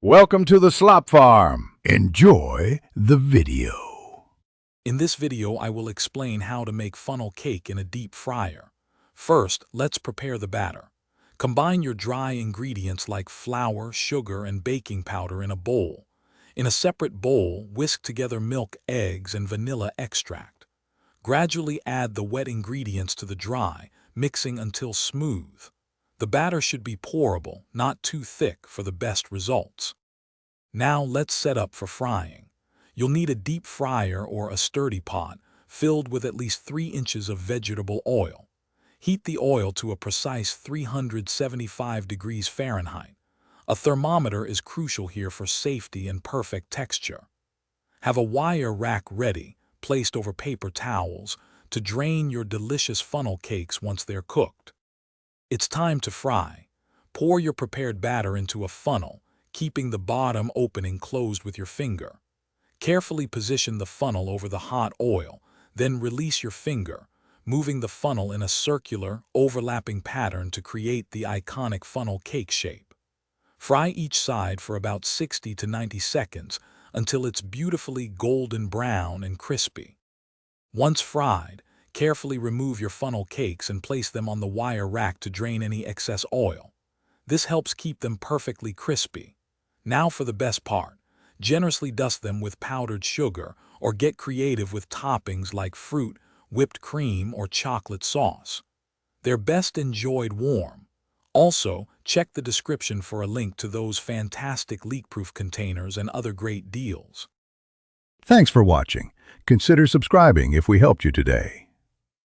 Welcome to the Slop Farm. Enjoy the video. In this video, I will explain how to make funnel cake in a deep fryer. First, let's prepare the batter. Combine your dry ingredients like flour, sugar, and baking powder in a bowl. In a separate bowl, whisk together milk, eggs, and vanilla extract. Gradually add the wet ingredients to the dry, mixing until smooth. The batter should be pourable, not too thick, for the best results. Now let's set up for frying. You'll need a deep fryer or a sturdy pot filled with at least 3 inches of vegetable oil. Heat the oil to a precise 375 degrees Fahrenheit. A thermometer is crucial here for safety and perfect texture. Have a wire rack ready, placed over paper towels, to drain your delicious funnel cakes once they're cooked. It's time to fry. Pour your prepared batter into a funnel, keeping the bottom opening closed with your finger. Carefully position the funnel over the hot oil, then release your finger, moving the funnel in a circular, overlapping pattern to create the iconic funnel cake shape. Fry each side for about 60 to 90 seconds until it's beautifully golden brown and crispy. Once fried, carefully remove your funnel cakes and place them on the wire rack to drain any excess oil. This helps keep them perfectly crispy. Now for the best part. Generously dust them with powdered sugar or get creative with toppings like fruit, whipped cream, or chocolate sauce. They're best enjoyed warm. Also, check the description for a link to those fantastic leak-proof containers and other great deals. Thanks for watching. Consider subscribing if we helped you today.